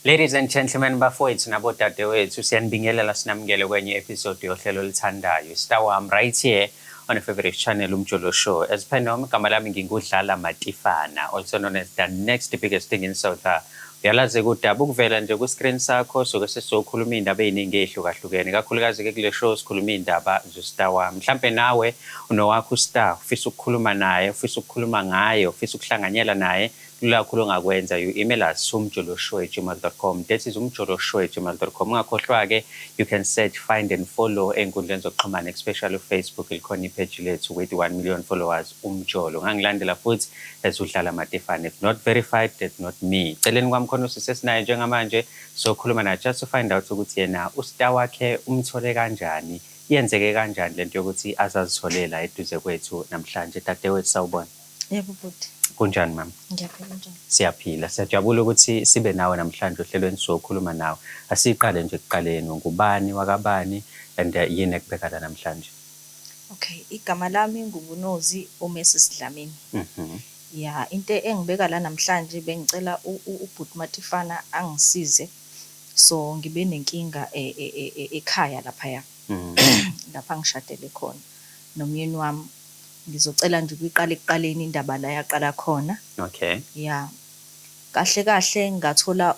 Ladies and gentlemen, bafowethu nabodadewethu, siyanibingelela sinamukele kwenye episode yohlelo olithandayo. Star wami right here on a favorite channel Umjolo Show. As per normal, igama lami nginguDlala Matifana, also known as the next biggest thing in South Africa. Uyalazi ukudaba ukuvela nje ku-screen sakho soke sesizokhuluma iy'ndaba ey'ningi ey'hlukahlukene, kakhulukazi-ke kule show sikhuluma iy'ndaba zostar wami. Mhlampe nawe unowakho ustar ufisa ukukhuluma naye, ufisa ukukhuluma ngaye, ufisa ukuhlanganyela naye, lula kakhulu ongakwenza you-email us umjoloshow@gmail.com. That is umjoloshow@gmail.com. Ungakhohlwa-ke you can search, find and follow ey'nkundleni zokuxhumana, especially Facebook likhona ipage lethu with 1 million followers umjolo. Ungangilandela futhi as uDlala Matifana. If not verified, that's not me. Celeni kwami khona usisesinaye njengamanje sokhuluma naye just to find out ukuthi yena ustar wakhe umthole kanjani, yenzeke kanjani lento yokuthi azazitholela eduze kwethu namhlanje. Dadewethu sawubona. Yebo bhuti. Kunjani mama? Ngiyaphila njani? Siyaphila. Siyajabula ukuthi sibe nawe namhlanje ohlelweni sokhuluma nawe. Asiqale nje ekuqaleni, ngubani wakabani and yini ekubekala namhlanje? Okay, igama lami nguBunozi uMrs Dlamini. Ya, into engibeka la namhlanje bengicela uBhuti Matifana angisize. So ngibe nenkinga ekhaya lapha lapha ngishadele khona nomyeni wami. Ngizocela nje ukuyiqala ekuqaleni indaba la yaqala khona. Okay. Ya. Kahle ngathola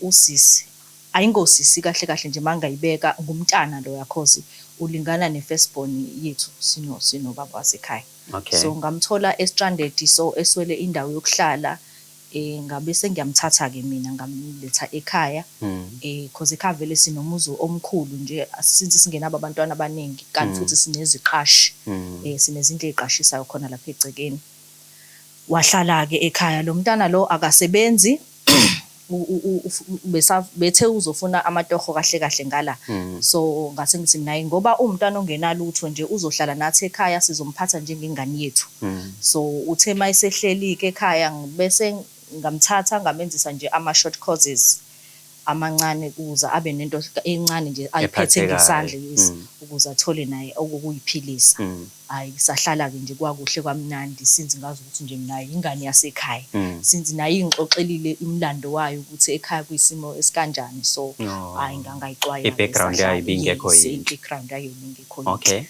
usisi. Ayingosisi kahle nje mangayibeka ngumntana lo yakhozi ulingana ne-firstborn yethu sino baba wasekhaya. Okay. So ngamthola estranded, so eswele indawo yokuhlala, ngabe sengiyamthatha ke mina ngamletha ekhaya, because ekhaya vele sinomuzi omkhulu nje, since singenabo abantwana abaningi kanti futhi sineziqashi, sinezindlu eziqashisayo khona lapha egcekeni. Wahlala ke ekhaya, lo mntana lo akasebenzi, bethe uzofuna amatoho kahle ngala. So ngase ngithi naye ngoba umntana ongenalutho nje uzohlala nathi ekhaya, sizomphatha njengengane yethu. So uthe mayisehleli ke ekhaya bese ngamthatha ngamenzisa nje ama short courses amancane kuza abe nento encane nje ayiphethe ngesandla ukuze athole naye okuyiphilisa. Hayi sahlala ke nje kwakuhle kwamnandi since ngazi ukuthi nje mina ingane yasekhaya, since naye ingixoxelile imlando wayo ukuthi ekhaya kuyisimo esikanjani. So hayi ngangayixwaya i-background yayo ibingekho yini, i-background yayo ibingekho. Okay.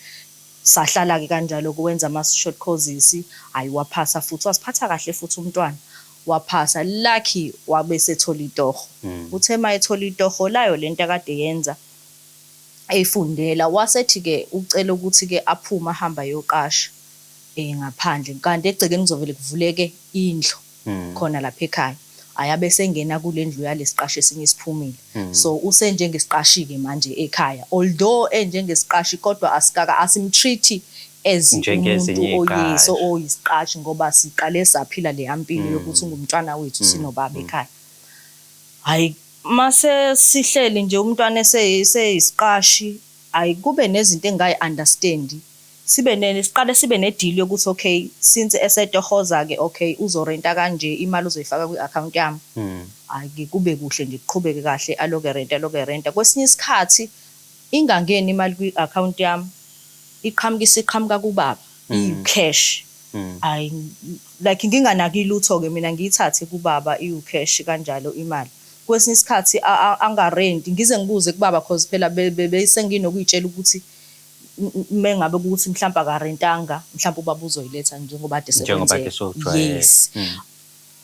Sahlala ke kanjalo kwenza ama short courses, hayi waphasa futhi wasiphatha kahle futhi umntwana waphasa, lucky wabe sethola itoho. Uthe mayethola itoho layo lento akade yenza eyifundela, wasethi ke ucela ukuthi ke aphuma ahamba yoqasha ngaphandle, kanti egcekeni kuzovele kuvuleke indlu khona lapha ekhaya. Ayabe sengena kule ndlu yalesiqashi esinye isiphumile. So usenjengesiqashi ke manje ekhaya, although enjengesiqashi kodwa asimtreat as umuntu oyisiqashi ngoba siqale saphila le yampilo yokuthi ngumntwana wethu sinobaba ekhaya. Hayi mase sihleli nje umntwana eseyisiqashi, ayikube nezinto engayi understand. Siqale sibe ne deal yokuthi okay, since esetohoza ke okay uzorenta kanje, imali uzoyifaka kwi-account yami. Ake kube kuhle nje kuqhubeke kahle, aloke renta. Kwesinye isikhathi ingangeni imali kwi-account yami, iqhamuka kubaba i-cash. Like nginganaki lutho ke mina ngiyithathe kubaba i-cash kanjalo imali. Kwesinye isikhathi angarenti ngize ngibuze kubaba cause phela besenginokuyitshela ukuthi mengabe ukuthi mhlawumbe akarentanga, mhlawumbe ubaba uzoyiletha njengoba ade sekwenzeka. Yes.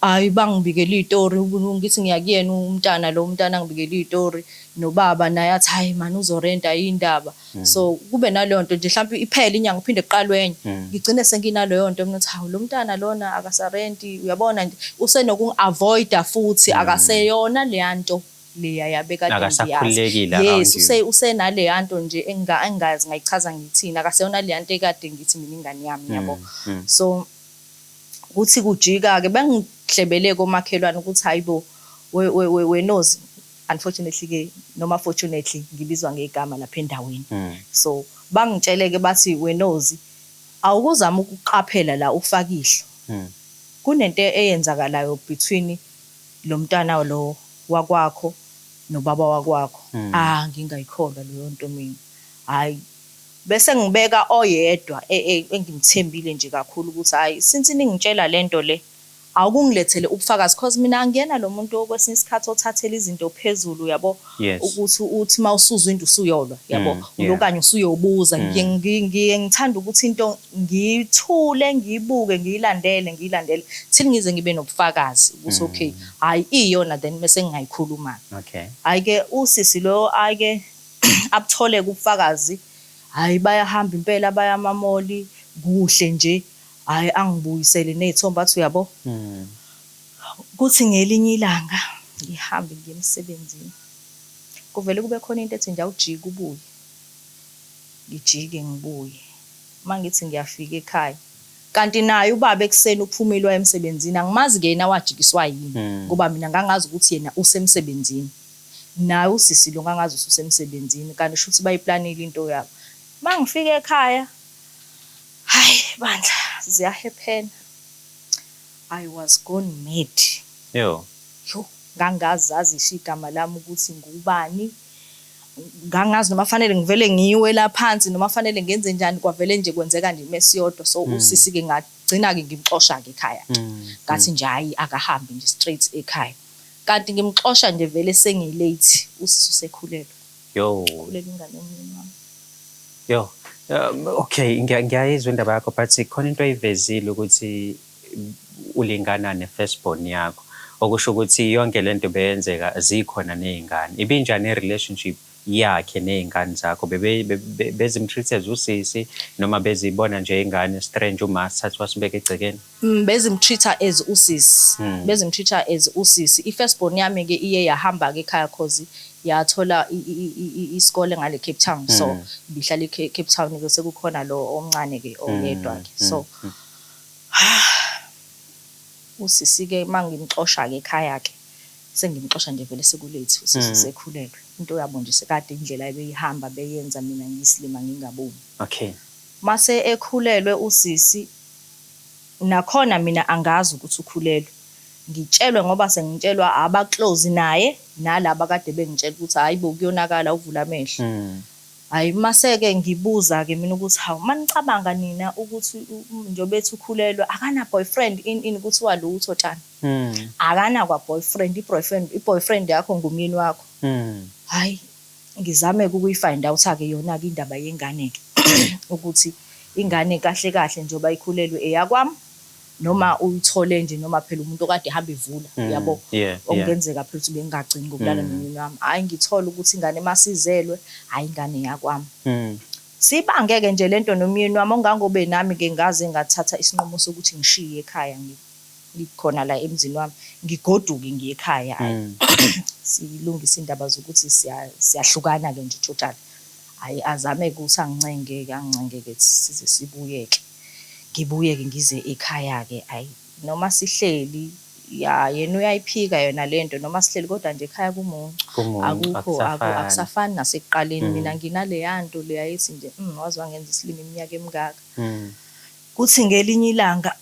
Hayi bangibikela izitori, ngithi ngiyakuyena umntana lo mntana angibikela izitori nobaba naye athi hayi man uzorenta indaba. So kube naleyo nto nje mhlawumbe iphele inyanga uphinde kuqalwe enye, ngigcine senginaleyo nto mina hawu lo mntana lona akasarenti, uyabona nje usenokungi-avoida futhi akaseyona leyanto leya yabekade akasakhululekile. Yes, usenale nto nje engazi ngayichaza ngithini, akaseyona leyanto ekade ngithi mina ingane yami yabo. So kuthi kujika ke bengihlebele komakhelwane ukuthi hayibo wenozi, unfortunately ke noma fortunately ngibizwa ngegama lapha endaweni. So bangitshele ke bathi wenozi awukuzama ukuqaphela la ufaka ihlo, kunento eyenzakalayo between lo mntana lo wakwakho nobaba wakwakho. Ngingayikholwa leyo nto mina. Hayi bese ngibeka oyedwa engimthembile nje kakhulu ukuthi hayi since ningitshela lento le awukungilethele ubufakazi because mina angiyena lo muntu okwesinye isikhathi othathela izinto phezulu yabo ukuthi uthi mawusuzwa into usuyolwa yabo lokanye usuyobuza ngiye ngithanda ukuthi into ngithule ngiyibuke ngiyilandele till ngize ngibe nobufakazi ukuthi okay hayi iyona then bese ngingayikhuluma hayi ke usisi lo ayike abuthole kubufakazi hayi bayahamba impela bayamamoli kuhle nje hayi angibuyisele nezithombe athi uyabo kuthi ngelinye ilanga ngihambe ngiye emsebenzini kuvele kube khona into ethi nje awujika ubuye ngijike ngibuye mangithi ngiyafika ekhaya kanti naye ubaba ekseni uphumile emsebenzini angimazi ke yena wajikiswa yini ngoba mina ngangazi ukuthi yena usemsebenzini naye usisi lo ngangazi usemsebenzini kanti shuthi bayiplanile into yabo mangifika ekhaya hayi bandla ziyahephena I was gone mad yo ngangazazi igama lami ukuthi ngubani ngangazi noma fanele ngivele ngiwe la phansi noma fanele ngenze njani kwavele nje kwenzeka nje mesiyodwa so usisi ke ngagcina ke ngimxosha ke ekhaya ngathi nje hayi akahambi nje straight ekhaya kanti ngimxosha nje vele sengilate usisi usekhulelwe khulelwe ingane yomyeni wami yo okay ngiyayizwa indaba yakho but khona into ayivezile ukuthi ulingana ne-firstborn yakho okusho ukuthi yonke lento beyenzeka zikhona nezingane ibinjani i-relationship yakhe nezingane zakho bezimtreat as usisi noma bezibona nje ingane strange uma sathatha wasibeka egcekeni bezimtreat as usisi bezimtreat as usisi i-firstborn yami ke iye yahamba ke ekhaya cause yathola isikole ngale Cape Town so ibihlala eCape Town ke sekukhona lo omncane ke oyedwa ke so usisi ke mangimxosha ke ekhaya ke sengimxosha nje vele sekulate usisi sekhulelwe into yabo nje sekade indlela ebeyihamba beyenza mina ngiyisilima ngingaboni okay mase ekhulelwe usisi nakhona mina angazi ukuthi ukhulelwe ngitshelwe ngoba sengitshelwa aba close naye nalabo kade bengitshela ukuthi hayibo kuyonakala uvula amehlo hayi mase ke ngibuza ke mina ukuthi hawu manicabanga nina ukuthi njobe ethi ukhulelwe akana boyfriend in ukuthi walutho tjani akana kwa boyfriend i-boyfriend yakho ngumyeni wakho hayi ngizame ukuyifind out ake yona ke indaba yengane ke ukuthi ingane kahle kahle njoba ikhulelwe eyakwami noma uyithole nje noma phela umuntu okade ehamba ivula yabo okungenzeka phela ukuthi bengagcini ngokulala nomyeni wami hayi ngithola ukuthi ingane masizelwe hayi ingane yakwami sibangeke nje lento nomyeni wami ongangobe nami ke ngaze ngathatha isinqumo sokuthi ngishiye ekhaya ngikhona la emzini wami ngigoduke ngiye ekhaya hayi silungisa indaba zokuthi siyahlukana ke nje total hayi azame ukuthi angincenge ke size sibuyeke ngibuye-ke ngize ekhaya ke ayi noma sihleli yena uyayiphika yona lento noma sihleli kodwa nje ekhaya akukho akusafani nasekuqaleni mina nginale yanto leyayithi nje wazi wangenza isilimi iminyaka emingaka kuthi ngelinye ilanga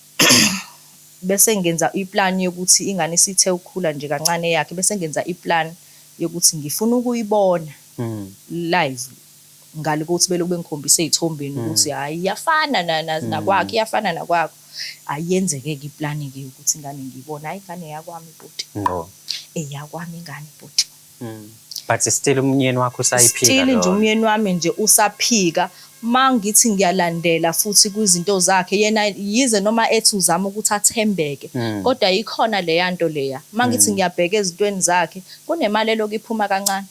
bese ngenza iplan yokuthi ingane isithe ukukhula nje kancane yakhe bese ngenza iplan yokuthi ngifuna ukuyibona live ngale ukuthi beloku bengikhombise izithombeni ukuthi hayi iyafana nakwakhe iyafana nakwakho ayenzeke ke iplan ke ukuthi ingane ngiyibona hayi ingane yakwami bhuti eyakwami ingane bhuti but still umnyeni wakho usayiphika still nje umnyeni wami nje usaphika mangithi ngiyalandela futhi kwizinto zakhe yena yize noma ethi uzama ukuthi athembeke kodwa ikhona le yanto leya mangithi ngiyabheka ezintweni zakhe kunemali lokho iphuma kancane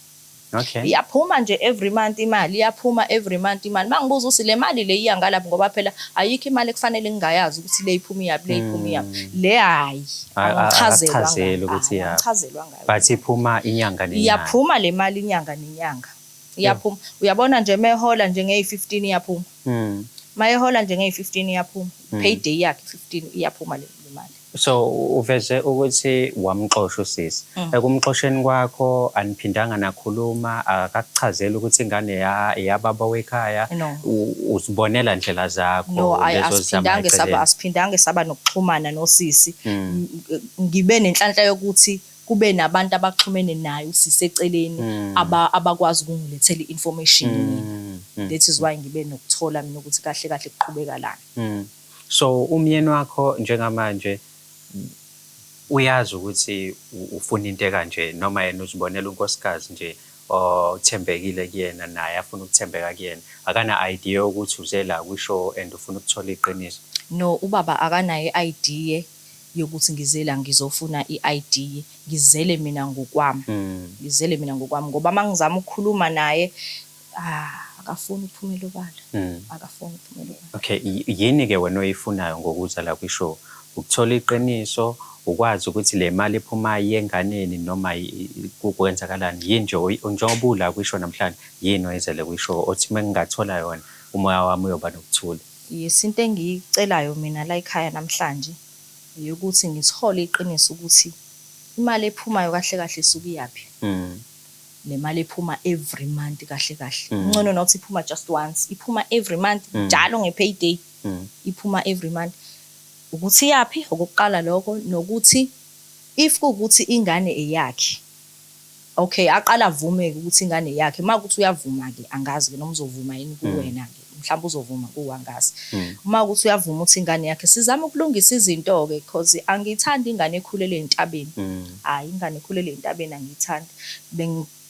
okay iyaphuma nje every month imali iyaphuma every month imali mangibuza usi le mali le iya ngalapha ngoba phela ayikho imali ekufanele ngingayazi ukuthi le iphuma iyapi le iphuma iyapi le hayi angichazelwa ukuthi chazelwa ngayo but iphuma inyanga nenyanga iyaphuma le mali inyanga nenyanga iyaphuma uyabona nje mehola nje nge15 iyaphuma mayehola nje nge15 iyaphuma payday yakhe 15 iyaphuma le mali so uveze ukuthi wamxosha usisi ekumxosheni kwakho aniphindanga nakhuluma akakuchazela ukuthi ingane yababa wekhaya uzibonela indlela zakho no asiphindanga saba nokuxhumana nosisi ngibe nenhlanhla yokuthi kube nabantu abaxhumene naye usisi eceleni abakwazi ukungilethela information that is why ngibe nokuthola mina ukuthi kahle kahle kuqhubeka lana so umyeni wakho njengamanje uyazi ukuthi ufuna into kanje noma yena uzibonela unkosikazi nje othembekile kuyena naye afuna ukuthembeka kuyena akana idea ukuthi uze la kwisho and ufuna ukuthola iqiniso? No, ubaba akanayo idea yokuthi ngizela ngizofuna i-ID, ngizele mina ngokwami. Ngizele mina ngokwami ngoba mangizama ukukhuluma naye akafuni ukuphumela obala. Akafuni ukuphumela obala. Okay, yini ke wena oyifunayo ngokuza la kwishow? Ukuthola iqiniso, ukwazi ukuthi le mali ephuma yenganeni noma kwenzakalani? Yini nje njengoba ula kwisho namhlanje, yini oyizele kwisho othi mengingathola yona umoya wami uyoba nokuthula? Yes, into engiyicelayo mina la ekhaya namhlanje ukuthi ngithole iqiniso ukuthi imali ephumayo kahle kahle isuka yaphi. Le mali ephuma every month kahle kahle. Ngcono nokuthi iphuma just once, iphuma every month njalo nge-payday. Iphuma every month. Ukuthi yaphi okokuqala lokho nokuthi if kuukuthi ingane eyakhe. Okay, aqala avume ukuthi ingane yakhe. Makuthi uyavuma ke angazi ke noma uzovuma yini kuwena ke. Mhlawumbe uzovuma kuwangazi. Uma ukuthi uyavuma ukuthi ingane yakhe sizama ukulungisa izinto ke because angithandi ingane ekhulele entabeni. Hayi ingane ekhulele entabeni angithandi.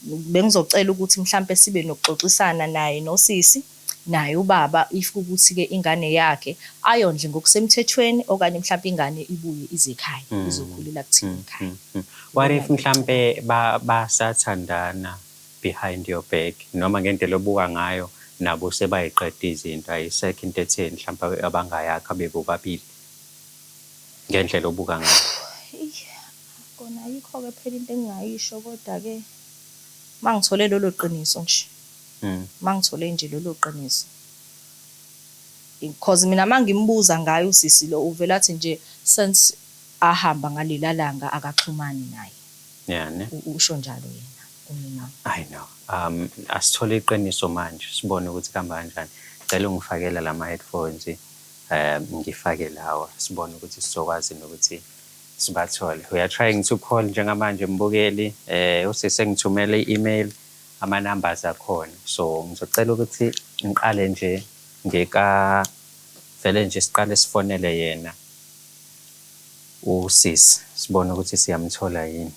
Bengizocela ukuthi mhlambe sibe nokuxoxisana naye nosisi naye ubaba if ukuthi ke ingane yakhe ayondle ngokusemthethweni okanye mhlambe ingane ibuye ize ekhaya izokhulela kuthina ekhaya. What if mhlambe basathandana behind your back noma ngendlela obuka ngayo nabo sebayiqeda izinto ayisekho into etheni mhlambe abangayakha bebobabili ngendlela obuka ngayo? Kona ayikho ke phela into engingayisho kodwa ke mangithole lolo qiniso nje. Mangithole nje lolo qiniso. Because mina mangimbuza ngayo usisi lo uvela athi nje since ahamba ngalela langa akaxhumani naye. Yeah, ne? Usho njalo yena umina. I know. Asithole iqiniso manje sibone ukuthi kuhamba kanjani. Cela ungifakela lama headphones ngifake lawa sibone ukuthi sizokwazi nokuthi sibathole. We are trying to call njengamanje mbukeli usise ngithumele i-email ama numbers akhona. So ngizocela ukuthi ngiqale nje vele nje siqale sifonele yena usisi sibone ukuthi siyamthola yini.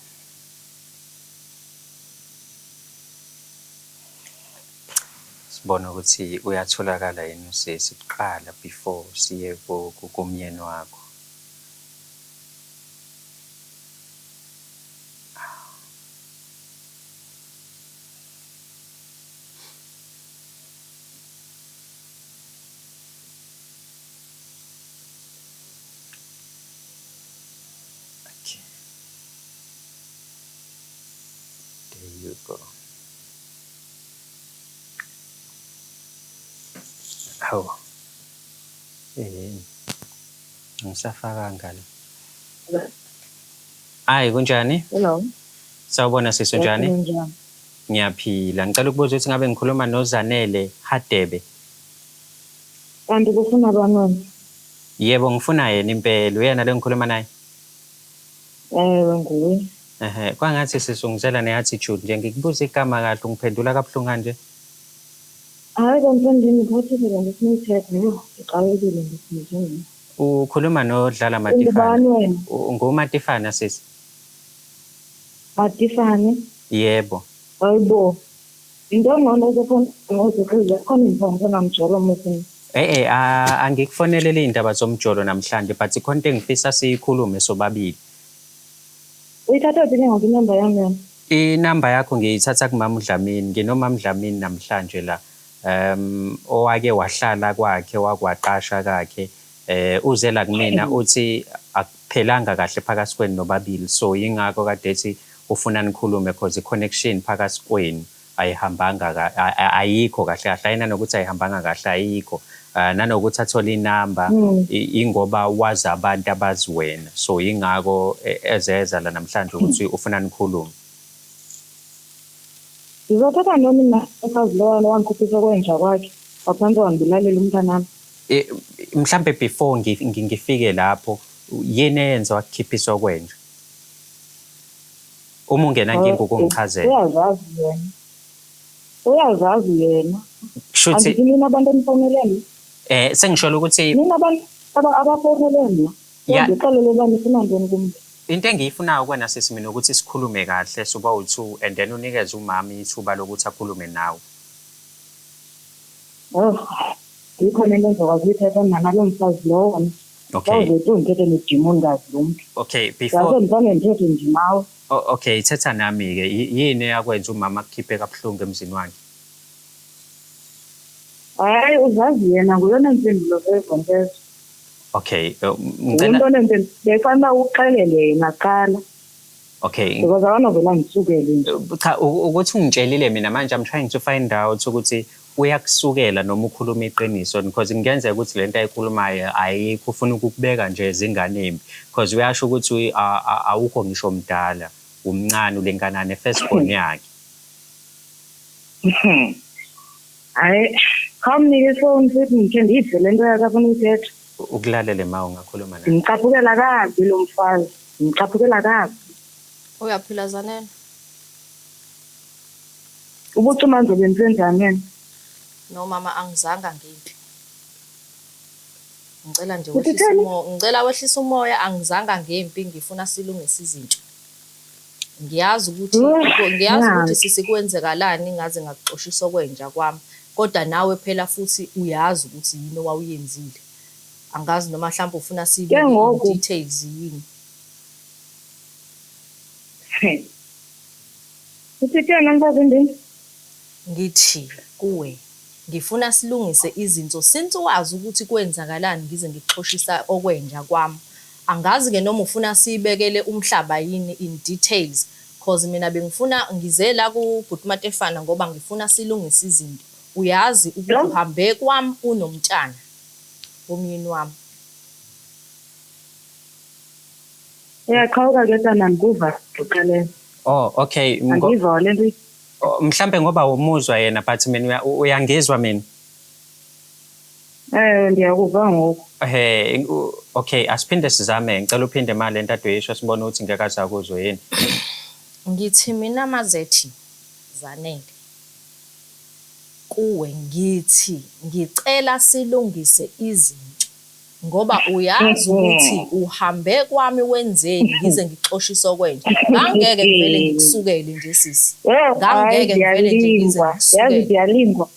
Sibone ukuthi uyatholakala yini usisi kuqala before siye kumyeni wakho. There you go. Hawu. Ngisafaka ngale. Hayi kunjani? Hello. Sawubona sisi njani? Ngiyaphila. Ngicela ukubuza ukuthi ngabe ngikhuluma noZanele Hadebe. Kanti kufuna bani? Yebo ngifuna yena impela. Uyena lo ngikhuluma naye? Nguwe. Kwangathi sisungizela ne-attitude nje ngikubuza igama kahle ungiphendula kabuhlungu kanje. Hayi ngempendeni ngiphathekile ngesinithethe yo iqalekile ngesinithethe. Ukhuluma noDlala Matifana. Ngumatifana sisi. Matifane? Yebo. Hayibo. Into engcono ukufuna ngozikhize khona imfongo namjolo mfuni. Angikufonelele indaba zomjolo namhlanje but ikhona into engifisa siyikhulume sobabili. Uyithatha phi ngoba inamba yami yana? Inamba yakho ngiyithatha kumama uDlamini. Nginomama uDlamini namhlanje la. Owake wahlala kwakhe wakwaqasha kakhe. Uze la kumina uthi akuphelanga kahle phakathi kwenu nobabili. So yingakho kade ethi ufuna nikhulume because i-connection phakathi kwenu ayihambanga ayikho kahle kahle. Ayina nokuthi ayihambanga kahle ayikho. Nanokuthi athole inamba ingoba wazi abantu abazi wena. So yingakho ezeza la namhlanje ukuthi ufuna nikhulume. Ngizothatha noma mina esazileyo wangikhuphisa kwenja kwakhe. Waphansi wangilalela umntanami. Mhlambe before ngifike lapho yena yenza wakukhiphiswa kwenja. Uma ungena inkinga ukungichazela. Uyazazi yena. Kushuthi mina abantu enifoneleni. Sengisholo ukuthi mina abantu abafoneleni. Ngicela bani sina ndoni kumbe. into engiyifunayo kuwena sisi mina ukuthi sikhulume kahle soba u2 and then unikeze umama ithuba lokuthi akhulume nawe. Ikhona into engizokwazi ukuyithetha nalo mfazi lowo. Okay. Awuzethu ngithethe nedimoni ngazi lo muntu. Okay, before Yazi ngifane ngithethe nje nawe. Okay, ithetha nami ke yini yakwenza umama akukhiphe kabuhlungu emzini wakhe? Hayi uzazi yena nguyona impendulo zezonkezo. Okay, Ngicela into befana uxelele yena qala. Okay. Because abanovela ngisukele nje. Cha ukuthi ungitshelile mina manje I'm trying to find out ukuthi uyakusukela noma ukhuluma iqiniso because ngenzeka ukuthi lento ayikhulumayo ayikho ufuna ukubeka nje ezingane embi because uyasho ukuthi awukho ngisho mdala umncane ulenkanane first born yakhe. Hayi khamnike phone futhi ngike ndizwe lento yakafuna ukuthetha. Ukulalele ma ungakhuluma naye. Ngicaphukela kabi lo mfazi. Ngicaphukela kabi. Uyaphila Zanele? Ubuthi manje benzenjani yena? No mama angizanga ngithi. Ngicela nje Uthini? wehlisa umoya, ngicela wehlisa umoya angizanga ngempi ngifuna silungise izinto. Ngiyazi ukuthi sisikwenzekalani ngaze ngakuxoshisa okwenja kwami. Kodwa nawe phela futhi uyazi ukuthi yini owawuyenzile. Angazi noma mhlawumbe ufuna sibe details yini. Uthithena mfazi ndini? Ngithi kuwe ngifuna silungise izinto since wazi ukuthi kwenzakalani ngize ngixoshisa okwenja kwami. Angazi ke noma ufuna sibekele umhlaba yini in details because mina bengifuna ngize la ku Bhuti ngoba ngifuna silungise izinto. Uyazi ukuthi uhambe kwami unomntana omyeni wami. Uyaqhawuka ke sana ngikuva uqale. Oh okay Angiva lento. Mhlambe ngoba umuzwa yena but mina uyangizwa mina. Ndiyakuva ngoku. Okay asiphinde sizame ngicela uphinde mali lento adoyisho sibone ukuthi ngeke azakuzwe yini. Ngithi mina mazethi Zanele kuwe ngithi ngicela silungise izinto ngoba uyazi ukuthi uhambe kwami wenzeni ngize ngixoshisa okwenje. Ngangeke ngivele ngikusukele nje sisi. Ngangeke ngivele nje ngize yazi ngiyalingwa.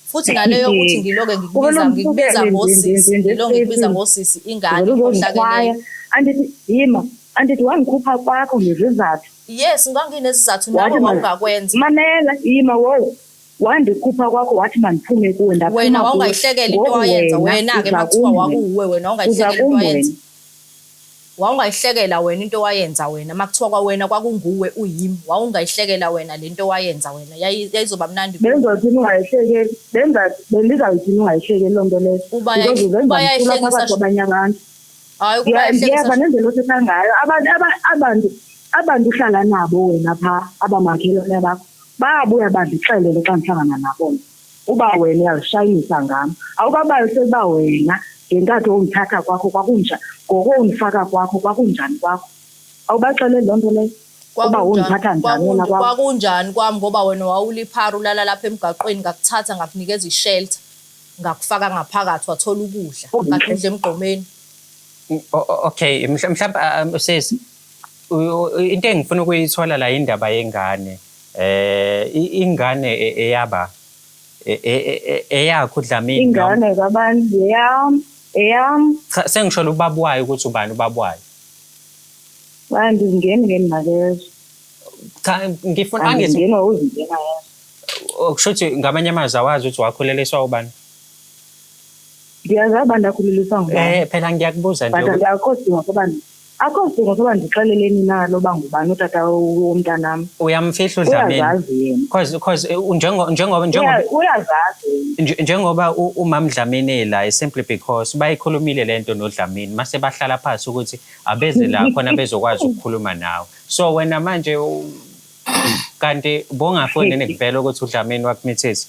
Futhi ngaleyo ukuthi ngiloke ngikubiza ngosisi, ngiloke ngikubiza ngosisi ingane ohlakene. Andithi yima, andithi wangikhupha kwakho ngezizathu. Yes, nganginesizathu nawe wawungakwenza. Mamela yima wo. Wandikhupha kwakho wathi maniphume kuwe ndaphuma. Wena wawungayihlekela into wayenza wena ke makuthiwa wakuwe wena wawungayihlekela into wayenza. Wawungayihlekela wena into wayenza wena makuthiwa kwawena kwakunguwe uyimi wawungayihlekela wena lento wayenza wena yayizoba mnandi. Benzothini ungayihlekeli bendizawuthini ungayihlekeli lonto leyo. Ubayayihlekisa kwabanye abantu. Hayi kubayayihlekisa. Ngiyeva nendlela othetha ngayo abantu uhlala nabo wena pha abamakhelwane bakho. Bayabuya bandixelele xa ndihlangana nabo. Uba wena uyalishayisa ngami. Awukabayo sekuba wena ngenkathi ongithatha kwakho kwakunjani. Ngoko ungifaka kwakho kwakunjani kwakho. Awubaxeleli loo nto leyo. Uba ungithatha njani wena kwakho. Kwakunjani kwami ngoba wena wawuliphara ulala lapha emgaqweni ngakuthatha ngakunikeza ishelter. Ngakufaka ngaphakathi wathola ukudla. Ngakudla emgqomeni. Okay mhlawumbe sisi into engifuna ukuyithola la indaba yengane. Ingane eyaba eyakho Dlamini ingane kabani eyam cha sengisho ubaba wayo ukuthi ubani ubaba wayo manje ngene nalezo cha ngifuna angizingena uzingena okushuthi ngamanye amazwi awazi ukuthi wakhuleliswa ubani ngiyazi bandakhuleliswa ngubani phela ngiyakubuza nje akho sidingo soba ndixeleleni nalo bangubani utata womntanami uyamfihla Dlamini because njengoba umama Dlamini la simply because bayikhulumile lento noDlamini mase bahlala phansi ukuthi abeze la khona bezokwazi ukukhuluma nawe so wena manje kanti bongafuni nekuvela ukuthi uDlamini wakumithisa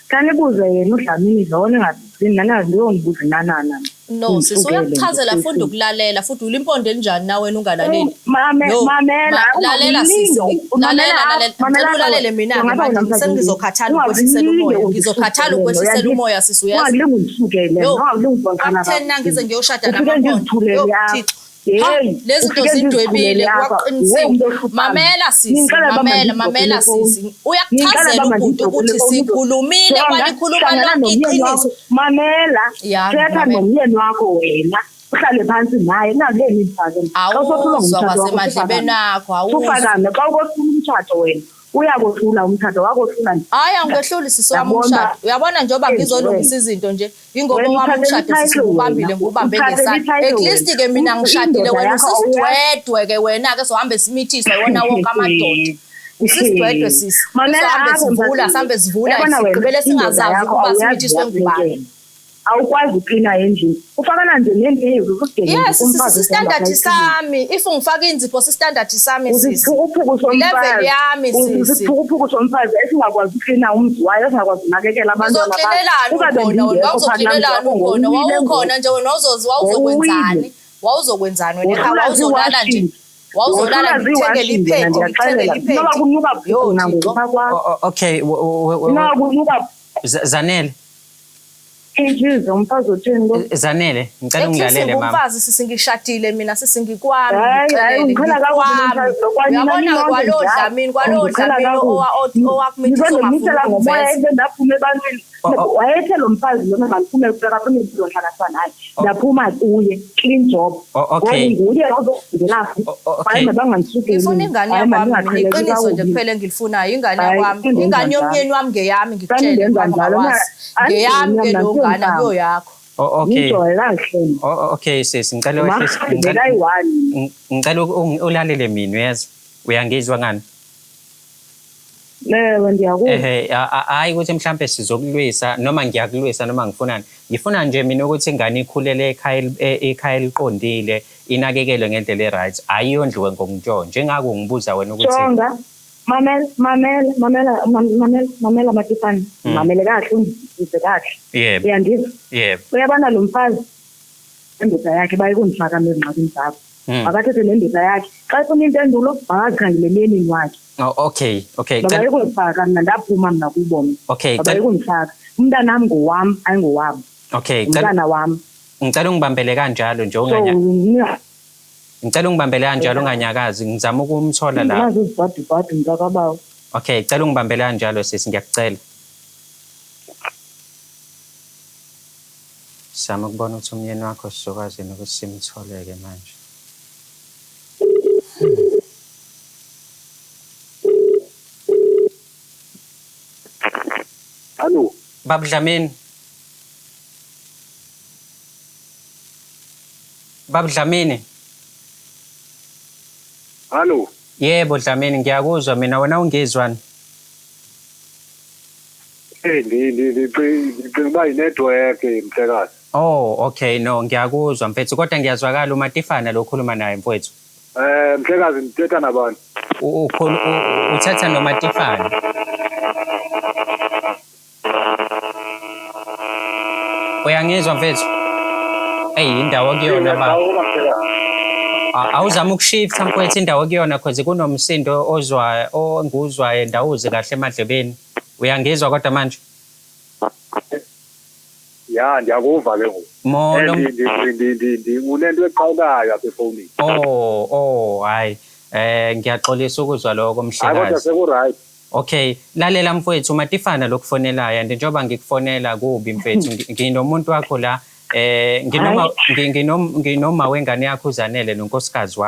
kanibuze yena uDlamini lona ngathi nanazi ngiyonibuza nanana No, sisuyakuchazela futhi ukulalela futhi ulimpondo elinjani na wena ungalaleli. Mamela, lalela sisi. Ulalele mina manje sengizokhathala ukwehlisela umoya. Ngizokhathala ukwehlisela umoya sisi uyazi. Ungalingi ngithukele, ungalingi ngibonqana. Akutheni ngize ngiyoshada namaphondo. Lezi zinto zidwebile waqinisile. Mamela sisi. Uyakuchazela umuntu ukuthi sikhulumile walikhuluma lonke iqiniso. Mamela, thetha nomyeni wakho wena. Uhlale phansi naye nakuleni imfazwe. Awuzwa kwasemadlebeni akho, awuzwa. Ufakane xa ukohlula umthatho wena. Uyakohlula umthatho wakohlula nje. Hayi angehluli sisi wami umshado. Uyabona njengoba ngizolungisa izinto nje ingoba wami umshado sisubambile ngubambe ngesandla. At least ke mina ngishadile wena usisidwedwe ke wena ke sohambe simithiswa yona wonke amadoda. Usisidwedwe sisi. Sambe sivula sigqibele singazazi ukuba simithiswe ngubani. Awukwazi uqina endlini. Ufakana nje nendlu ukugcina umfazi. Yes, standard sami. If ungifaka inzipho standard sami sisi. Uziphukuphuku somfazi. Level yami sisi. Uziphukuphuku somfazi esingakwazi uqina umzi wayo esingakwazi unakekela abantwana bakhe. Uzokhelelana khona. Wawukhona nje wena wawuzokwenzani? Wawuzokwenzani wena? Wawuzolala nje. Wawuzolala ngithengele iphedi, ngithengele iphedi. Ngoba kunuka khona ngokupha kwakho. Okay. Ngoba kunuka Zanele. Injizo umfazi uthini lo? Zanele, ngicela ungilalele mama. Umfazi sisingishadile mina sisingikwami ngicela kakhulu uyabona kwalodlamini owakumithiswa ngizolungisela ngomoya ndaphume ebantwini wayethe lo mfazi lona ngiphume kuphela kapho impilo nhlakasana naye ndaphuma kuye clean job nguye ozokuvela hayi mabangangisuke ngifuna ingane yami iqiniso nje kuphela engilifunayo ingane yami ingane yomyeni wami ngeyami ngikutshela ngeyami ke lo ngane kuyo yakho. Okay. Okay sis ngicela ngicela ulalele mina uyazi uyangizwa ngani? Ngiyakuzwa. Hayi ukuthi mhlambe sizokulwisa noma ngiyakulwisa noma ngifunani. Ngifuna nje mina ukuthi ingane ikhulele ekhaya eliqondile inakekelwe ngendlela eright ayiyondliwe ngokutshontsha njengako ngibuza wena ukuthi Jonga mamela Matifani mamele kahle ungizwe kahle. Yebo. Uyandizwa? Yebo. Uyabona lo mfazi indoda yakhe bayikungifaka nezingxakini zakho. Akathethe nendoda yakhe. Xa ufuna impendulo bangazikhangeleleni wakhe. Okay. Bayikungifaka mina ndaphuma mina kubona. Okay. Bayikungifaka. Umntana nami ngowami ayingowami. Okay. Umntana wami. Ngicela ungibambele kanjalo nje ngicela ungibambele kanjalo unganyakazi ngizama ukumthola la. Ngazi uzibhadi mntakabawo. Okay, ngicela ungibambele kanjalo sisi ngiyakucela. Sama ukubona ukuthi umyeni wakho sizokwazi nokuthi simtholeke manje. Hallo. Baba Dlamini. Baba Dlamini. Hallo. Yebo Dlamini ngiyakuzwa mina wena ungizwani? Ngicela inetwork mhlekazi. Oh, okay no ngiyakuzwa mfethu kodwa ngiyazwakala uMatifana lo khuluma naye mfethu. Mhlekazi ngithetha nabani? Uthatha noMatifana. Uyangizwa mfethu? Indawo kuyona baba. Awuzama ukushiftha mfethu indawo kuyona cause kunomsindo onguzwayo ndawuze kahle emadlebeni. Uyangizwa kodwa manje? Ya ndiyakuva ke ngoku. Unento eqhawukayo apha efonini. Hayi. Ngiyaxolisa ukuzwa lokho mhlekazi. Hayi kodwa seku-right. Okay, lalela mfethu Matifana lokufonelayo and njengoba ngikufonela kubi mfethu nginomuntu wakho la nginoma wengane yakho uZanele nonkosikazi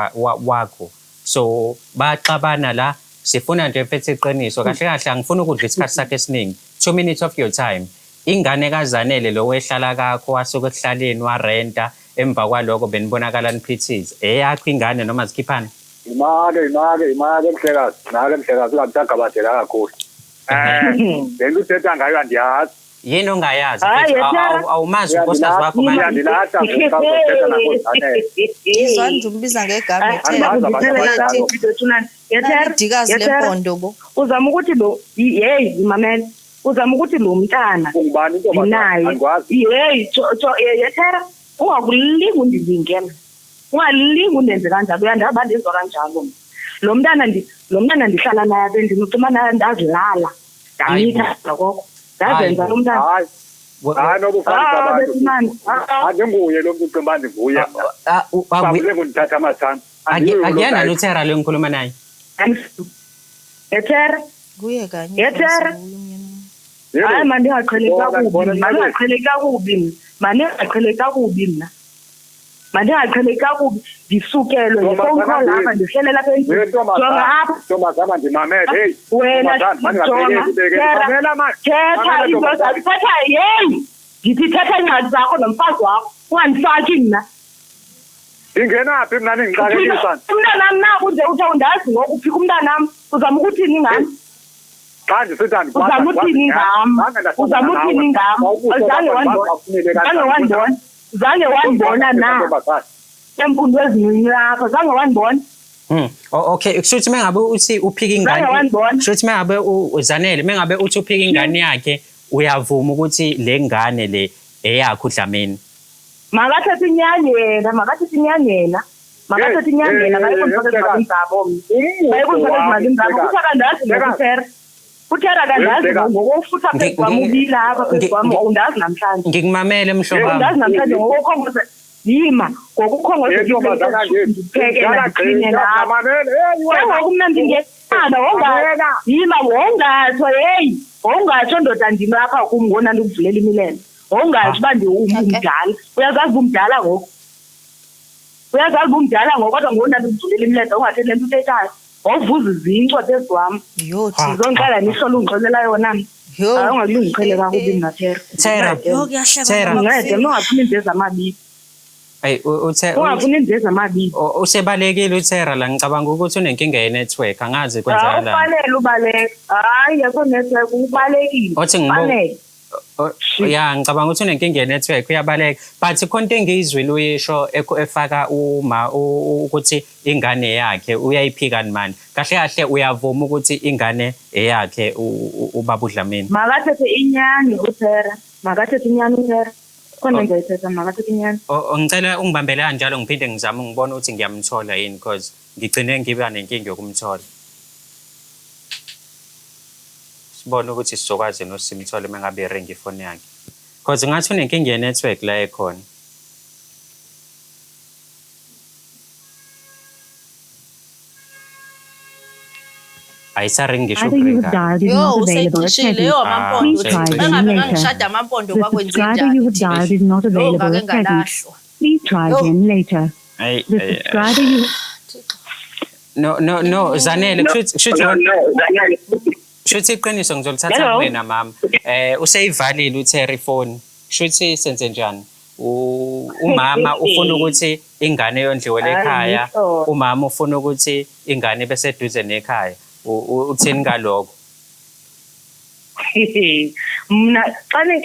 wakho. So baxabana la sifuna nje mfethu iqiniso kahle kahle angifuni ukudla isikhathi sakhe esiningi. 2 minutes of your time. Ingane kaZanele lo wehlala kakho wasuka ekuhlaleni warenta emva kwaloko benibonakala niphithize. Eyakho ingane noma zikhiphana? Imake mhlekazi. Nake mhlekazi ungabutagabadela kakhulu. Lento uthetha ngayo andiyazi. Yini ongayazi awumazi unkosikazi wakho manje ngiyandilahla ngokuthetha nakoZanele. Izwani nje umbiza ngegama Dikazi lempondo bo. Uzama ukuthi lo mamela uzama ukuthi lo mntana ungubani into naye angikwazi yethera ungakulingi undilingena ungalingi undenze kanjalo uyandaba ndizwa kanjalo lo mntana ndihlala naye apha endlini ucimana ndazilala ndamitha lokho ndazenza lo mntana hayi nobufanele andinguye lo muntu ucimba ndinguye babule ngundithatha amasana akuyena noThera lo ngikhuluma naye Ethera kuye kanye Ethera hayi manje ngaqheleka kubi manje ngaqheleka kubi mina manje ngaqheleka kubi ngisukelwe ngifone call lapha ndihlele lapha endlini jonga apha Thomasana ndimamele hey wena jonga thetha izothatha hey ngithi thetha incwadi zakho nomfazi wakho ungandifaki mina ingenaphi mina ningixakekisa umntanami naku nje uthi awundazi ngoku uphika umntanami uzama ukuthini ngami xa ndisithi uzama uthini ngami zange wandibona na empundu eziningi yakho zange wandibona okay kushuthi mengabe uthi uphika ingane kushuthi mengabe uzanele mengabe uthi uphika ingane yakhe uyavuma ukuthi le ngane le eyakho uDlamini makathethe inyani yena bayekuzifaka ezimali zabo kutha kandazi ngokuthera uthera kandazi ngokufutha phezu kwami ubila apha phezu kwami awundazi namhlanje ngikumamele mhlobo wami undazi namhlanje ngokukhongoza yima ngokukhongoza ndiphekela qine lapha ngokumnandi ngekhala yima wongatsho hey wongatsho ndoda ndimi apha kum ngona ndikuvulela imilenze wongatsho uba umdala uyazazi umdala ngoku kodwa ngona ndikuvulela imilenze ungathethi le nto uthethayo wawuvuza izincwa phezu kwam ngizonqala nihlola ungixolela yona hayi ungakulungi uqhele kakubi mnathera ungede nongaphuma imvezi amabili ungafuna imvezi amabili usebalekile uThera la ngicabanga ukuthi unenkinga ye-network angazi kwenzakala ufanele ubaleka hayi yakho network ubalekile ufanele ya ngicabanga ukuthi unenkinga ye-network uyabaleka but khona into engiyizwile uyisho efaka ukuthi ingane yakhe uyayiphika mani kahle kahle uyavuma ukuthi ingane eyakhe ubaba uDlamini makathethe inyani uThera khona ngiyayithetha makathethe inyani ngicela ungibambele kanjalo ngiphinde ngizame ngibone ukuthi ngiyamthola yini because ngigcine ngiba nenkinga yokumthola sibone ukuthi sizokwazi nosimthole mengabe iring ifoni yakhe because ngathi unenkinga ye-network la ekhona ayisaringi ngisho ukuringa yo useyishile yo amampondo mengabe ngangishada amampondo kwakwenze njani you have dialed is not available at present. Please try again later. The subscriber you no Zanele shuthi iqiniso ngizolithatha kuwena mama useyivalile uThera ifoni shuthi senze njani umama ufuna ukuthi ingane yondliwe ekhaya umama ufuna ukuthi ingane beseduze nekhaya uthini ngaloko mna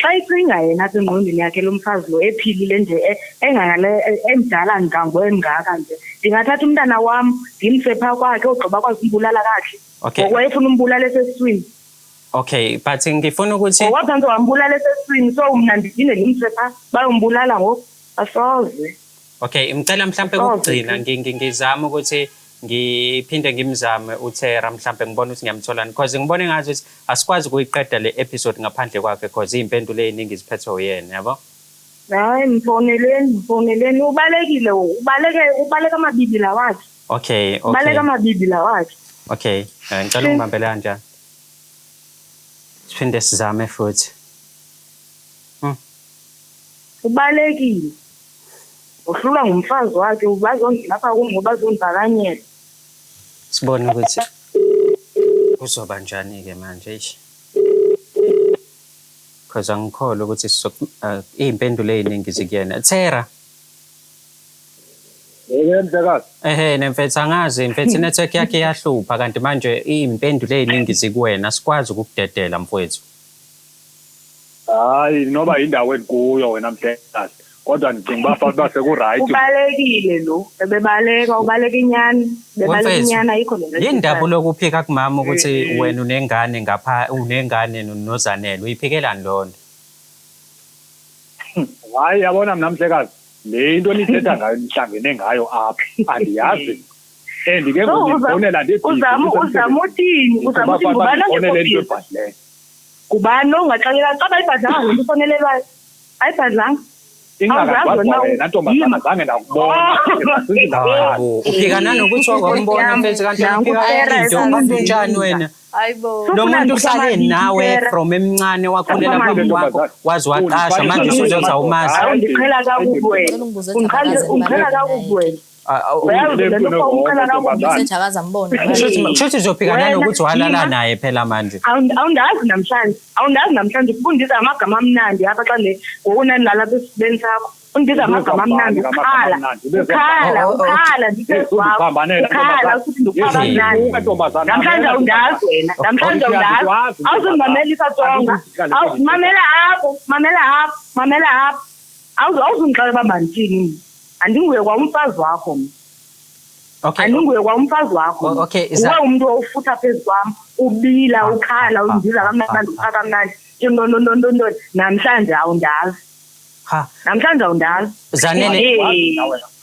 xa icinga yena apha engqondweni yakhe lo mfazi lo ephilile nje emdala ngangwengaka nje ndingathatha umntana wam ndimse phaa kwakhe ogqiba kwazi umbulala kakuhle ngoku wayefuna umbulala esesiswini okay but ngifuna ukuthi ngokwaphansi wambulala esesiswini so mna ndiphinde ndimse phaa bayombulala ngoku asoze okay ngicela mhlampe kokugcina ngizama ukuthi ngiphinde ngimzame uThera mhlambe ngibone ukuthi ngiyamtholani because ngibone ngathi ukuthi asikwazi ukuyiqeda le episode ngaphandle kwakhe because izimpendulo eziningi ziphethwe uyena yabo hayi mfoneleni ubaleka amabili la wakhe okay ubaleka amabili la wakhe okay ngicela ungibambele kanjani siphinde sizame futhi ubalekile uhlula ngumfazi wakhe ubazongena lapha kungoba bazondivakanyela sibone ukuthi kuzoba njani-ke manje ishi because angikholwa ukuthi iy'mpendulo ey'ningi zikuyena Thera nemfethu angazi mfethu inetwork yakhe iyahlupha kanti manje iy'mpendulo ey'ningi zikuwena sikwazi ukukudedela mfowethu hayi noba indawo endikuyo wena mhlekazi kodwa ndicinga uba sekurayithi ubalekile lo ubaleka inyani ayikho le yini ndaba lokuphika kumama ukuthi wena unengane ngapha unengane noZanele uyiphikelani loo nto hayi yabona mna mhlekazi le into nithetha ngayo nihlangene ngayo apha andiyazi and ke ngokubonela uzama uthini ngubani ongebhadle ngubani ongaxelela xa bayibhadlanga ngento ufonelelwayo ayibhadlanga wena ntombazana zange ndakubona uphikana nokuthi wakumbona mfethu kanti uphika into kanti unjani wena lo muntu uhlale nawe from emncane wakhulela phambi kwakho wazi waqasha manje usuzothi awumazi undiqhela kakubi wena undiqhela kakubi wena Shuthi uzophikana nokuthi walala naye phela manje. Awundazi namhlanje ufundisa amagama amnandi apha xa le ngokunani la lapha esibeni sakho. Undisa amagama amnandi ukhala ndisezwakho. Ukhala futhi ndikhala mnandi. Namhlanje awundazi wena. Namhlanje awundazi. Awuzimamelisa tonga. Mamela apho. Awuzungixela uba mandithini. Andinguye kwamfazi wakho mina. Okay. Andinguye kwamfazi wakho. Okay, uwe umuntu ofutha phezu kwami, ubila, ukhala, undiza kamnandi, ukhala kamnandi. No. Namhlanje awundazi. Namhlanje awundazi.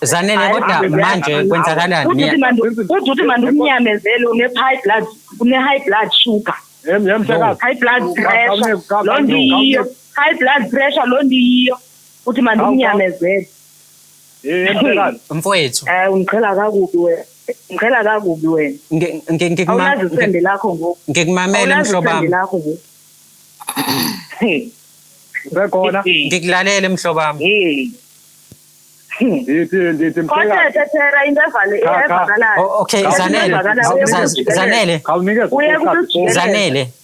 Zanele kodwa manje kwenzakalani? Uthi manje umnyamezelo une-high blood sugar. High blood pressure. Lo ndiyiyo. High blood pressure lo ndiyiyo. Uthi manje umnyamezelo. Mfowethu. Ungiqhela kakubi wena. Awunazi isende lakho ngoku. Ngikumamele mhlobami. Bekhona. Ngikulalele mhlobami. Ndithi Kodwa thethera into evakalayo. Okay,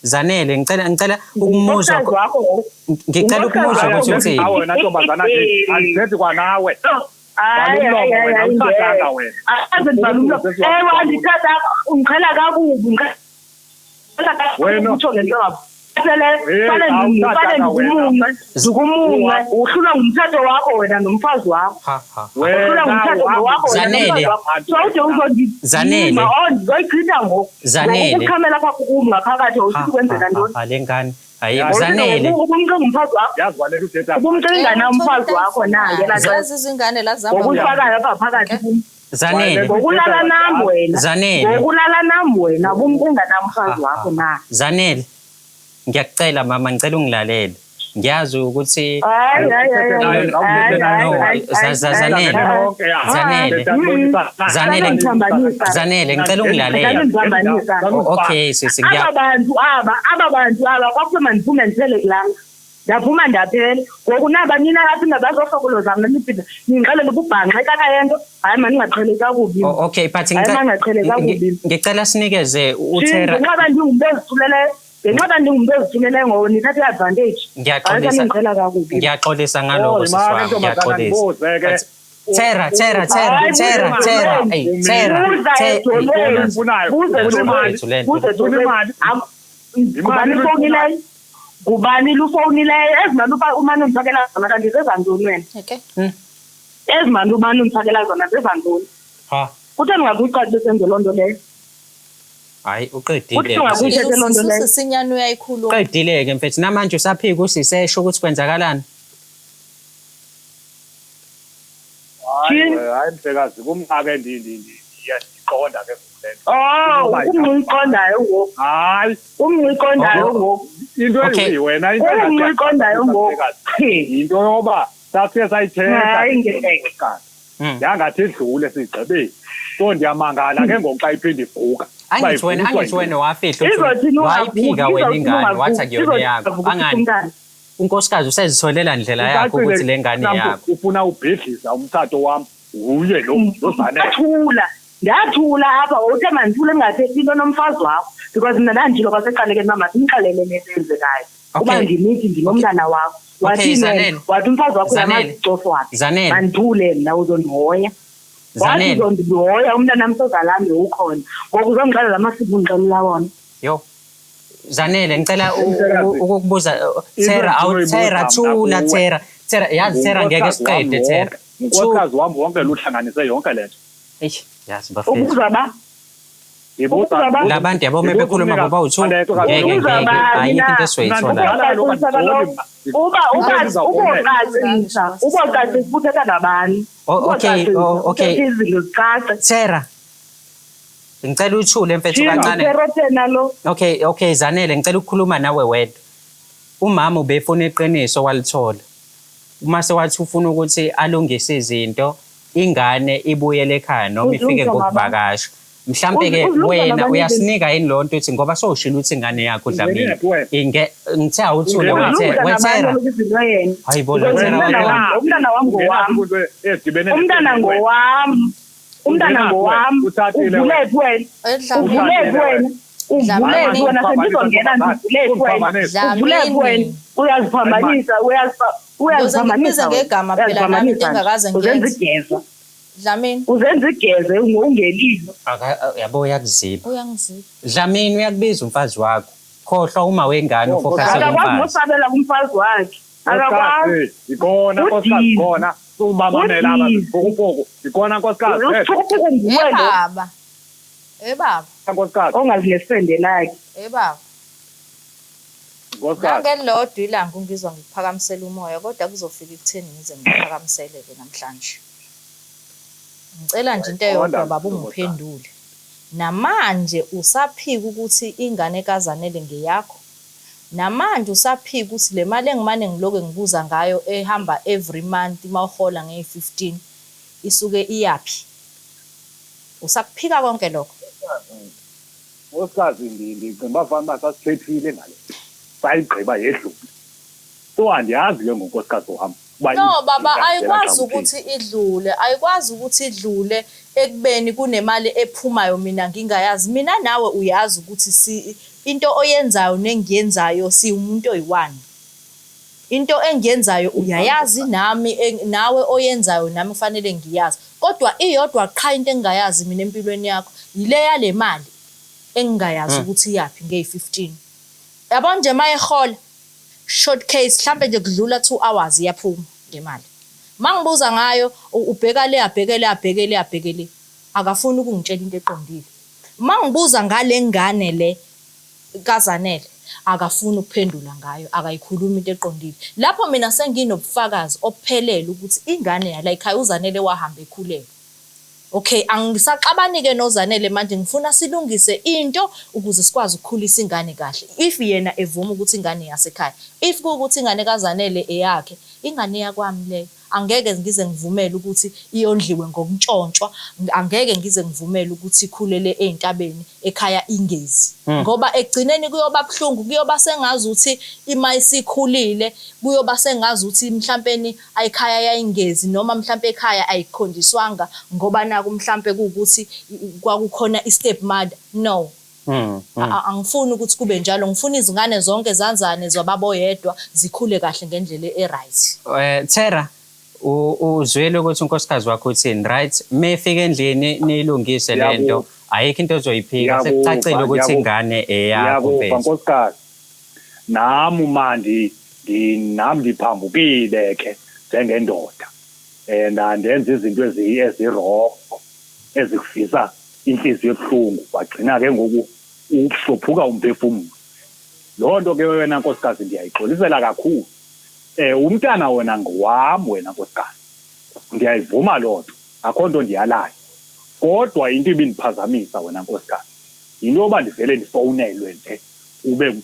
Zanele, ngicela ukumuza. Ngicela ukumuza ukuthi uthini. Wena ntombazana andithethi kwanawe. Andithatha ungiqhela kakubi ndikumunwe uhlulwa ngumthetho wakho wena nomfazi wakho uhlulwa ngumthetho wakho Zanele ndizoyichitha ngoku ukukhamela apha kukum ngaphakathi awusithi kwenzeka ntoni alengane hayi Zanele ubumce ngumfazi wakho ubumce ingane umfazi wakho ngokufakayo apha phakathi kum Zanele ngokulala nam wena ubumce ingane umfazi wakho na Zanele ngiyakucela mama ngicela ungilalele ngiyazi ukuthi Zanele ngicela ungilalele okay sisi aba bantu kwakusema ndiphume ndiphele kulanga ndaphuma ndaphela ngoku naba nina lapha nabazohlokolozana naniphinda ningixelele ububhanxa ekakayento hayi mani ngaqhele kakubi okay but ngicela sinikeze uThera ngenxa ndingumntu ezithuleleyo ngoba nithatha i-advantage ngiyaxolisa ngalokho sisiwami ngiyaxolisa ngubani lufowunileyo ezimali umane undifakela zona kanti zezantoni wena ezimali umane undifakela zona zezantoni kutheni ungakuyicaci senze loo nto leyo hayi uqedile sinyane uyayikhuluma uqedile-ke mfethu namanje usaphika usisesho ukuthi kwenzakalani hayi mhlekazi kumake ndiyayiqonda ke umngiyiqondayo ngoku hayi umngiyiqondayo ngoku into wena umngiyiqondayo ngoku into yoba sasiye sayithetha yangathi idlule sigqibile so ndiyamangala ke ngoku xa iphinde ivuka angithi wena wafihla wayiphika wena ingane wathi akuyona yakho angani unkosikazi usezitholela ndlela yakho ukuthi le ngane yakho ufuna ubhidlisa umthatho wami uye lo Zanele ndathula apha uthe mandithule engathethi into nomfazi wakho because mna ndandilo kwaseqalekeni mama simxelele nesenzekayo uba ndimithi ndinomntana wakho wathi umfazi wakho yamazicofu wakhe mandithule mna uzondihoya wathi uzondihoya umntana msozalami ukhona ngoku uzongixelela amasiko undixelela wona yo Zanele ngicela ukukubuza Thera thula Thera yazi Thera ngeke siqede Thera unkosikazi wami wonke luhlanganise yonke lento yazi bafethu labantu yabo bekhuluma ngoba u2 ngeke ayikho into esizoyithola uboqasisa uthetha nabani. Okay Sarah ngicela uthule mfethu kancane. Okay Zanele ngicela ukukhuluma nawe wedwa. Umama ubefuna iqiniso walithola. Uma sewathi ufuna ukuthi alungise izinto ingane ibuyele ekhaya noma ifike ngokuvakasha. Mhlambe-ke wena uyasinika yini lonto uthi ngoba sowushilo ukuthi ingane yakho Dlamini ngithe awuthule wethera hayibo umntana wami uvulephi wena uyaziphambanisa ngegama phela nami into engakaze ngiyenze Dlamini uzenza igeze ungelilo yabo uyangizipha Dlamini uyakubiza umfazi wakho khohlwa uma wengane ufocus akakwazi usabela kumfazi wakhe akakwazi ikona nkosikazi khona umama nelaba ngokupoko ikona nkosikazi baba nkosikazi ongazinesende lakhe baba nkosikazi ngelodwa ilanga ungizwa ngikuphakamisela umoya kodwa kuzofika ikutheni ngize ngiphakamiseleke namhlanje. Ngicela nje into eyodwa baba ungiphendule. Namanje usaphika ukuthi ingane kaZanele ngeyakho? Namanje usaphika ukuthi le mali engimane ngiloke ngibuza ngayo ehamba every month mawuhola nge15 isuke iyapi? Usakuphika konke lokho? Nkosikazi ngicimba mfana sasithethile ngale. Sayigqiba yedlule. So andiyazi ke ngonkosikazi wami. No baba ayikwazi ukuthi idlule ekubeni kunemali ephumayo mina ngingayazi. Mina nawe uyazi ukuthi into oyenzayo nengiyenzayo umuntu oyi1. Into engiyenzayo uyayazi nawe oyenzayo nami kufanele ngiyazi. Kodwa iyodwa qha into engingayazi mina empilweni yakho yile yale mali engingayazi ukuthi yapi nge15. Yabo nje mayehola short case mhlambe nje kudlula 2 hours iyaphuma ngemali. Mangibuza ngayo ubheka le abhekele akafuni ukungitshela into eqondile. Mangibuza ngale ngane le kaZanele akafuni ukuphendula ngayo akayikhuluma into eqondile. Lapho mina senginobufakazi ophelele ukuthi ingane yala ekhaya uZanele wahamba ekhulelwe. Okay angisaxabanike noZanele manje ngifuna silungise into ukuze sikwazi ukukhulisa ingane kahle. If yena evuma ukuthi ingane yasekhaya, if kuukuthi ingane kaZanele eyakhe, ingane yakwami le angeke ngize ngivumele ukuthi iyondliwe ngokuntshontshwa, angeke ngize ngivumele ukuthi ikhulele ezintabeni ekhaya ingezi. Ngoba egcineni kuyoba buhlungu, kuyoba sengazi ukuthi ima isikhulile, kuyoba sengazi ukuthi mhlawumbe ayikhaya yayingezi noma mhlawumbe ekhaya ayikhondiswanga ngoba naku mhlawumbe kuukuthi kwakukhona istep mother. No. Angifuni ukuthi kube njalo. Ngifuna izingane zonke zanzane zobaba yedwa zikhule kahle ngendlela eright. Thera uzwele ukuthi unkosikazi wakho uthini right? Mefika endlini nilungise lento ayikho into ozoyiphika sekucacile ukuthi ingane eyakho phela. Nkosikazi nami manje ndiphambukile ke njengendoda ndenza izinto ezirong ezikufisa inhliziyo ebuhlungu bagcina ke ngoku uhlophuka umphefumulo. Lonto ke wena nkosikazi ndiyayixolisela kakhulu. Umntana wena ngowami wena nkosikazi. Ngiyayivuma lonto. Akho nto ndiyalayo. Kodwa into ibindiphazamisa wena nkosikazi. Into yoba ndivele ndifowunelwe nje ube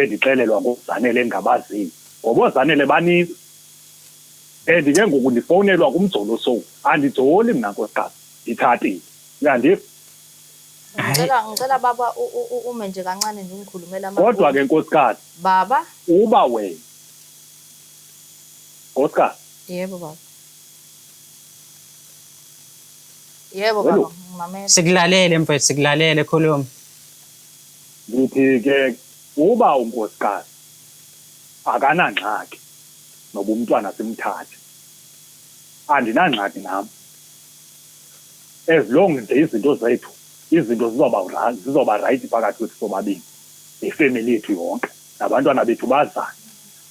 ndixelelwa ngoZanele engabaziyo. Ngoba oZanele baninzi. Ndike ngoku ndifowunelwa kumjolo so andijoli mina nkosikazi. Ndithathile. Uyandiva? Ngicela baba ume nje kancane nje ungikhulumela manje. Kodwa ke nkosikazi. Baba uba wena. Nkosikazi. Yebo baba. Yebo baba ngimamela. Sikulalele mfethu sikulalele khuluma. Ngithi ke uba unkosikazi akanangxaki noba umntwana simthathe. Andinangxaki nami. As long nje izinto zethu izinto zizoba right phakathi kwethu sobabili ifamily yethu yonke nabantwana bethu bazana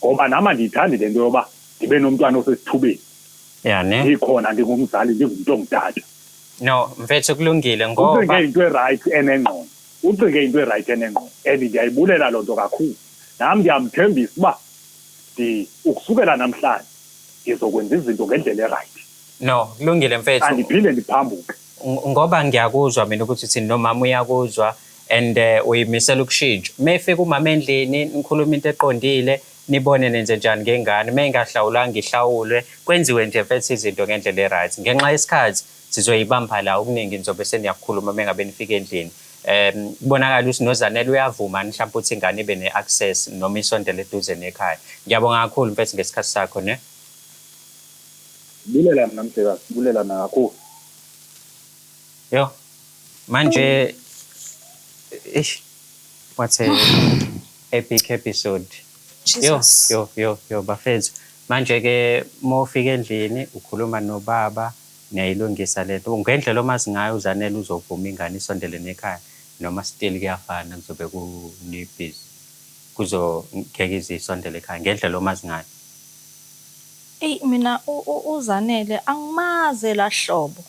ngoba nama ndiyithanda lento yoba ndibe nomntwana osesithubeni ne ikhona ndingumzali ndingumuntu ongutata No, mfethu kulungile ucinge ngoba into e-right enengqondo ucinge into e-right enengqondo and ndiyayibulela loo nto kakhulu nam ndiyamthembisa uba ukusukela namhlanje ngizokwenza izinto ngendlela e-right no kulungile mfethu andiphinde ndiphambuke ngoba ngiyakuzwa mina ukuthi thina nomama uyakuzwa and uyimisela ukushintsha mefika umama endlini nikhuluma into eqondile nibone nenze njani ngengane mengahlawulanga ihlawulwe kwenziwe nje mfethu izinto ngendlela e-right ngenxa yesikhathi sizoyibamba la okuningi nizobe seniyakukhuluma mengabe nifika endlini kubonakala ukuthi noZanele uyavuma mhlawumbe ukuthi ingane ibe ne-access noma isondele eduze nekhaya ngiyabonga kakhulu mfethu ngesikhathi sakho ne bulela mina mhlekazi bulela kakhulu yo manje what a epic episode yo bafethu manje ke mofika endlini ukhuluma nobaba niyayilungisa lento ngendlela omazi ngayo uZanele uzovuma ingane isondele nekhaya noma still kuyafana kuzobe kunibhizi ngeke izisondele ekhaya ngendlela omazi ngayo mina uZanele angimaze lahlobo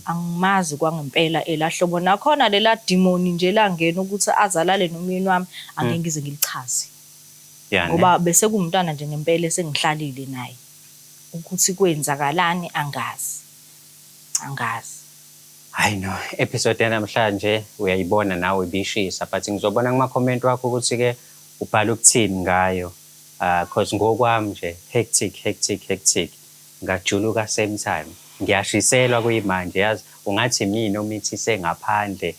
angimazi kwangempela elahlobo nakhona lela demoni nje langena ukuthi azalale nomyeni wami angeke ngize ngilichaze ngoba bese kumntwana nje ngempela esengihlalile naye ukuthi kwenzakalani angazi hayi no episode yanamhlanje uyayibona nawe bishisa but ngizobona kuma comment wakho ukuthi ke ubhala ukuthini ngayo cause ngokwami nje hectic ngajuluka same time ngiyashiselwa kuyimanje yazi ungathi mina umithise ngaphandle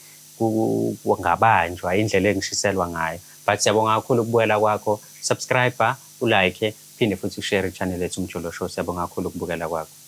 ngabanjwa indlela engishiselwa ngayo but siyabonga kakhulu ukubukela kwakho subscribe ulike phinde futhi ushare i-channel yethu Umjuluko Show siyabonga kakhulu ukubukela kwakho